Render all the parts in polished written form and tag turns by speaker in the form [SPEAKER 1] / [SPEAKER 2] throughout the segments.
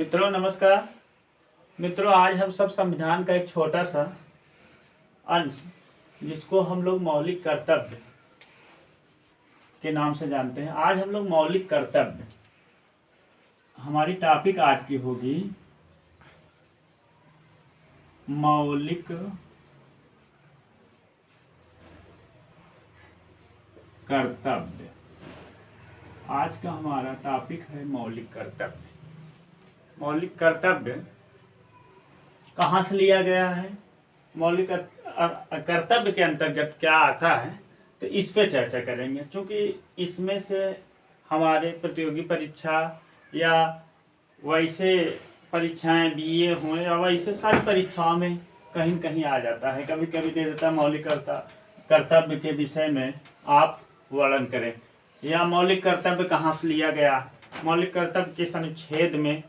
[SPEAKER 1] मित्रों नमस्कार। मित्रों आज हम सब संविधान का एक छोटा सा अंश जिसको हम लोग मौलिक कर्तव्य के नाम से जानते हैं, आज हम लोग मौलिक कर्तव्य, हमारी टॉपिक आज की होगी मौलिक कर्तव्य। आज का हमारा टॉपिक है मौलिक कर्तव्य। मौलिक कर्तव्य कहाँ से लिया गया है, मौलिक कर्तव्य के अंतर्गत क्या आता है, तो इस पे चर्चा करेंगे। क्योंकि इसमें से हमारे प्रतियोगी परीक्षा या वैसे परीक्षाएं बीए हों या वैसे सारी परीक्षाओं में कहीं कहीं आ जाता है, कभी कभी दे देता है मौलिक कर्तव्य के विषय में आप वर्णन करें, या मौलिक कर्तव्य कहाँ से लिया गया, मौलिक कर्तव्य किस अनुच्छेद में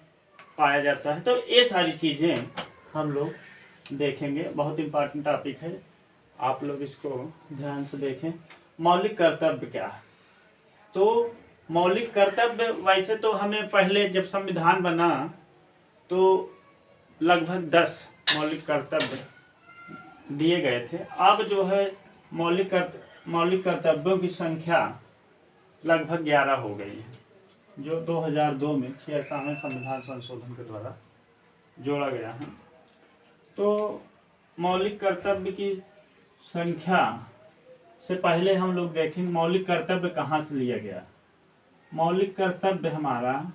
[SPEAKER 1] पाया जाता है। तो ये सारी चीज़ें हम लोग देखेंगे। बहुत इम्पोर्टेंट टॉपिक है, आप लोग इसको ध्यान से देखें। मौलिक कर्तव्य क्या है? तो मौलिक कर्तव्य वैसे तो हमें पहले जब संविधान बना तो लगभग 10 मौलिक कर्तव्य दिए गए थे। अब जो है मौलिक कर्तव्यों की संख्या लगभग 11 हो गई है, जो 2002 में 66वें संविधान संशोधन के द्वारा जोड़ा गया है। तो मौलिक कर्तव्य की संख्या से पहले हम लोग देखेंगे मौलिक कर्तव्य कहाँ से लिया गया। मौलिक कर्तव्य हमारा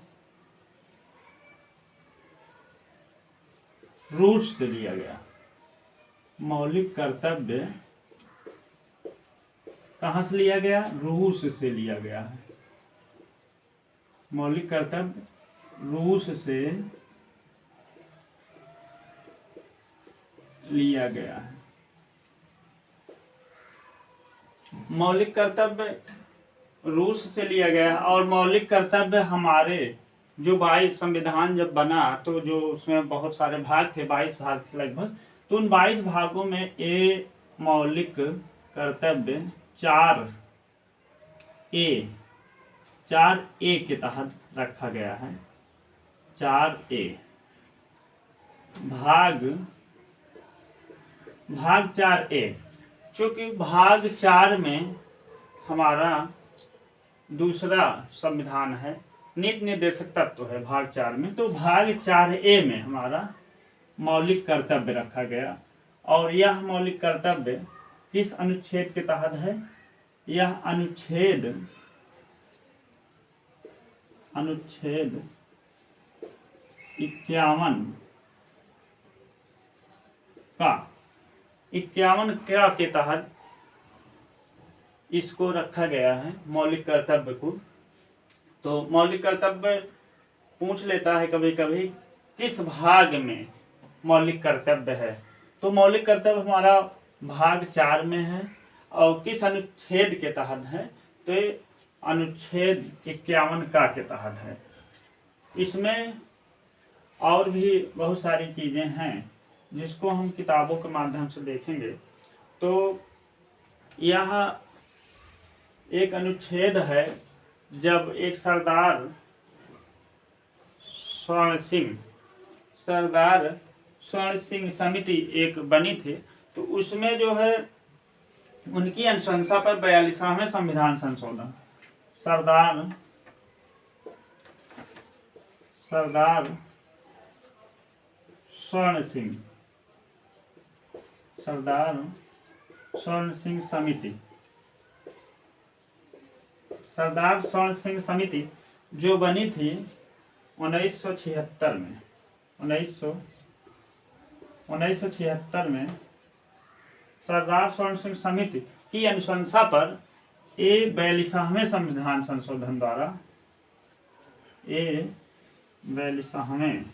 [SPEAKER 1] रूस से लिया गया। मौलिक कर्तव्य कहाँ से लिया गया? रूस से लिया गया है। मौलिक कर्तव्य रूस से लिया गया है। मौलिक कर्तव्य रूस से लिया गया है। और मौलिक कर्तव्य हमारे जो 22 संविधान जब बना तो जो उसमें बहुत सारे भाग थे, 22 भाग थे लगभग, तो उन 22 भागों में ये मौलिक कर्तव्य 4A के तहत रखा गया है। 4A भाग 4A, क्योंकि भाग 4 में हमारा दूसरा संविधान है, नीति निर्देशक तत्व है भाग 4 में। तो भाग 4A में हमारा मौलिक कर्तव्य रखा गया। और यह मौलिक कर्तव्य किस अनुच्छेद के तहत है? यह अनुच्छेद 51 के तहत इसको रखा गया है, मौलिक कर्तव्य को। तो मौलिक कर्तव्य पूछ लेता है कभी कभी किस भाग में मौलिक कर्तव्य है। तो मौलिक कर्तव्य हमारा भाग 4 में है। और किस अनुच्छेद के तहत है? तो ये अनुच्छेद 51 के तहत है। इसमें और भी बहुत सारी चीज़ें हैं जिसको हम किताबों के माध्यम से देखेंगे। तो यह एक अनुच्छेद है जब एक सरदार स्वर्ण सिंह समिति एक बनी थी, तो उसमें जो है उनकी अनुशंसा पर 42वें संविधान संशोधन सरदार स्वर्ण सिंह समिति जो बनी थी 1976 में। 1976 में सरदार स्वर्ण सिंह समिति की अनुशंसा पर 42वें संविधान संशोधन द्वारा 42वें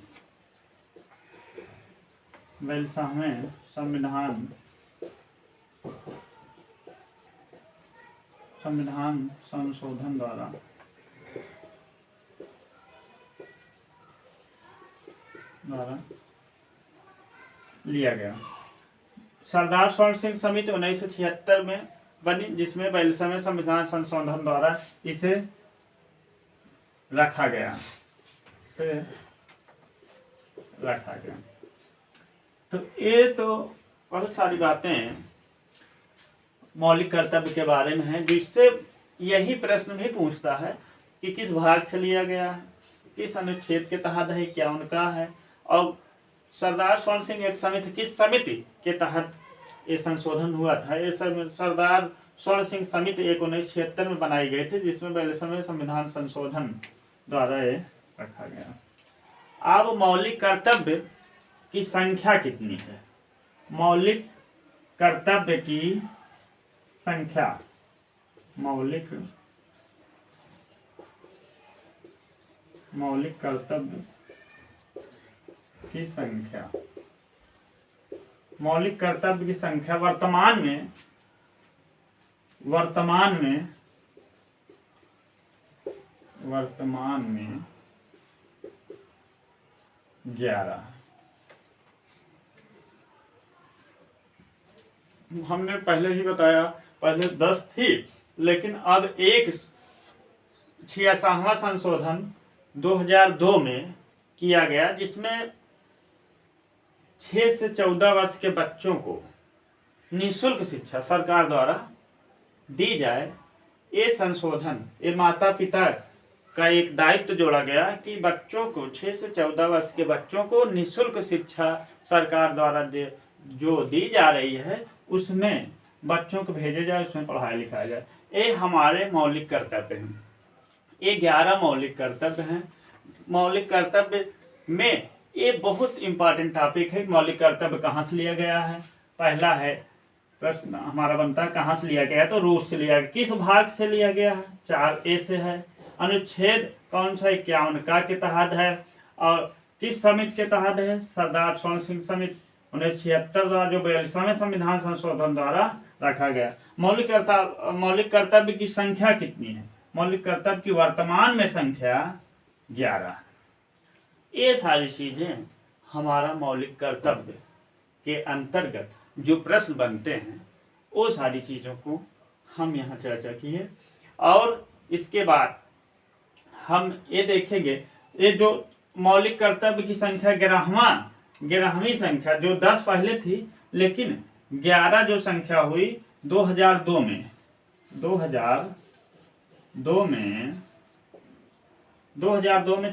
[SPEAKER 1] संविधान संशोधन द्वारा लिया गया। सरदार स्वर्ण सिंह समिति 1976 में बनी, जिसमें 42वें संविधान संशोधन द्वारा इसे रखा गया। रखा गया। तो ये तो बहुत सारी बातें मौलिक कर्तव्य के बारे में है, जिससे यही प्रश्न भी पूछता है कि किस भाग से लिया गया है, किस अनुच्छेद के तहत है, क्या उनका है, और सरदार स्वर्ण सिंह एक समिति, किस समिति के तहत ये संशोधन हुआ था। ये सरदार स्वर्ण सिंह समिति 1976 में बनाई गई थी, जिसमें पहले समय संविधान संशोधन द्वारा ये रखा गया। अब मौलिक कर्तव्य की संख्या कितनी है? मौलिक कर्तव्य की संख्या, मौलिक कर्तव्य की संख्या, मौलिक कर्तव्य की संख्या वर्तमान में 11। हमने पहले ही बताया, पहले 10 थी, लेकिन अब एक 66वां संशोधन 2002 में किया गया, जिसमें 6 से 14 वर्ष के बच्चों को निःशुल्क शिक्षा सरकार द्वारा दी जाए। ये संशोधन, ये माता पिता का एक दायित्व जोड़ा गया कि बच्चों को 6 से 14 वर्ष के बच्चों को निःशुल्क शिक्षा सरकार द्वारा जो दी जा रही है, उसमें बच्चों को भेजे जाए, उसमें पढ़ाया लिखाया जाए। ये हमारे मौलिक कर्तव्य हैं। ये 11 मौलिक कर्तव्य हैं। मौलिक कर्तव्य में ये बहुत इंपॉर्टेंट टॉपिक है। मौलिक कर्तव्य कहाँ से लिया गया है? पहला है प्रश्न हमारा बनता है कहाँ से लिया गया है, तो रूस से लिया गया। किस भाग से लिया गया है? 4A से है। अनुच्छेद कौन सा? 51 के तहत है। और किस समिति के तहत है? सरदार स्वर्ण सिंह समिति 1976 द्वारा, जो 42वें संविधान संशोधन द्वारा रखा गया। मौलिक कर्तव्य की संख्या कितनी है? मौलिक कर्तव्य की वर्तमान में संख्या 11। ये सारी चीजें हमारा मौलिक कर्तव्य के अंतर्गत जो प्रश्न बनते हैं, वो सारी चीजों को हम यहाँ चर्चा किए। और इसके बाद हम ये देखेंगे, ये जो मौलिक कर्तव्य की संख्या 11वीं संख्या, जो 10 पहले थी, लेकिन 11 जो संख्या हुई 2002 में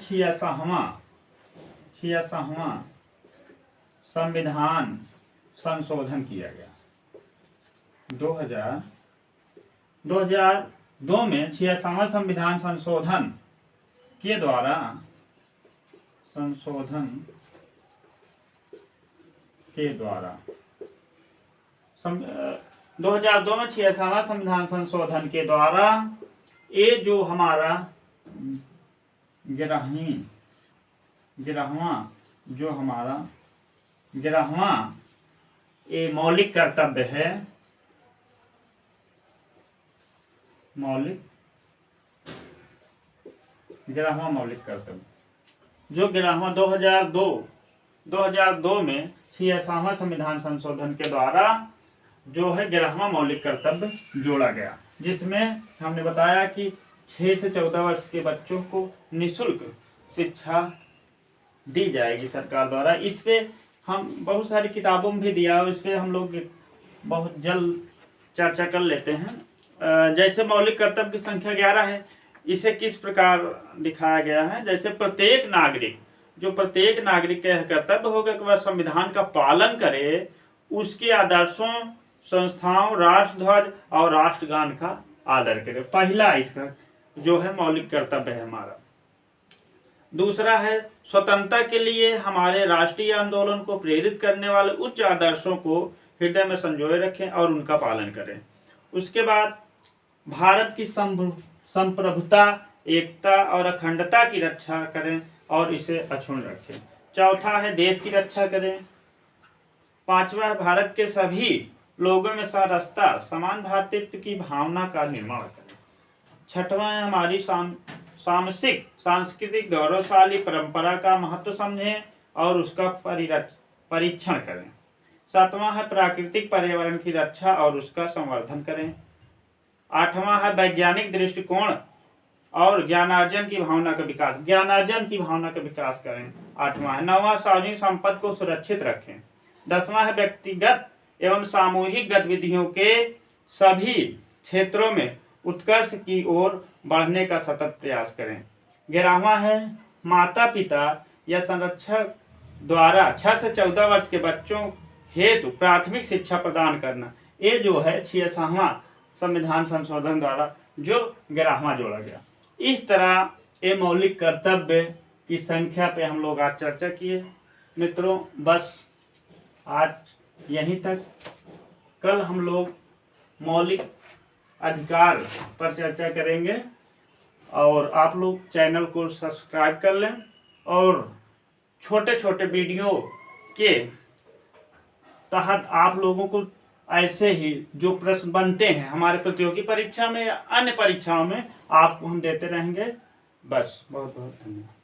[SPEAKER 1] 66वां संविधान संशोधन किया गया। 2002 में 66वां संविधान संशोधन के द्वारा 2002 में 66वां संविधान संशोधन के द्वारा ये जो हमारा 11वां ये मौलिक कर्तव्य है। ग्यारहवां मौलिक कर्तव्य जो 2002 में 66वां संविधान संशोधन के द्वारा जो है 11वां मौलिक कर्तव्य जोड़ा गया, जिसमें हमने बताया कि 6 से 14 वर्ष के बच्चों को निःशुल्क शिक्षा दी जाएगी सरकार द्वारा। इस पे हम बहुत सारी किताबों में भी दिया, और इस पे हम लोग बहुत जल्द चर्चा कर लेते हैं। जैसे मौलिक कर्तव्य की संख्या 11 है, इसे किस प्रकार दिखाया गया है? जैसे प्रत्येक नागरिक का कर्तव्य होगा कि वह संविधान का पालन करे, उसके आदर्शों, संस्थाओं, राष्ट्रध्वज और राष्ट्रगान का आदर करे। पहला इसका जो है मौलिक कर्तव्य है हमारा। दूसरा है स्वतंत्रता के लिए हमारे राष्ट्रीय आंदोलन को प्रेरित करने वाले उच्च आदर्शों को हृदय में संजोए रखें और उनका पालन करें। उसके बाद भारत की संप्रभुता, एकता और अखंडता की रक्षा करें और इसे अक्षुण्ण रखें। चौथा है देश की रक्षा करें। पांचवा है भारत के सभी लोगों में समरसता, समान भातृत्व की भावना का निर्माण करें। छठवां है हमारी सांस्कृतिक गौरवशाली परंपरा का महत्व समझें और उसका परीक्षण करें। सातवां है प्राकृतिक पर्यावरण की रक्षा और उसका संवर्धन करें। आठवां है वैज्ञानिक दृष्टिकोण और ज्ञानार्जन की भावना का विकास, ज्ञानार्जन की भावना का विकास करें। 8वां है 9वां सार्वजनिक संपत्ति को सुरक्षित रखें। 10वां है व्यक्तिगत एवं सामूहिक गतिविधियों के सभी क्षेत्रों में उत्कर्ष की ओर बढ़ने का सतत प्रयास करें। 11वां है माता पिता या संरक्षक द्वारा 6 से 14 वर्ष के बच्चों हेतु प्राथमिक शिक्षा प्रदान करना। ये जो है 66वां संविधान संशोधन द्वारा जो 11वां जोड़ा गया। इस तरह ये मौलिक कर्तव्य की संख्या पे हम लोग आज चर्चा किए। मित्रों बस आज यहीं तक। कल हम लोग मौलिक अधिकार पर चर्चा करेंगे और आप लोग चैनल को सब्सक्राइब कर लें और छोटे छोटे वीडियो के तहत आप लोगों को ऐसे ही जो प्रश्न बनते हैं हमारे प्रतियोगी परीक्षा में या अन्य परीक्षाओं में आपको हम देते रहेंगे। बस बहुत बहुत धन्यवाद।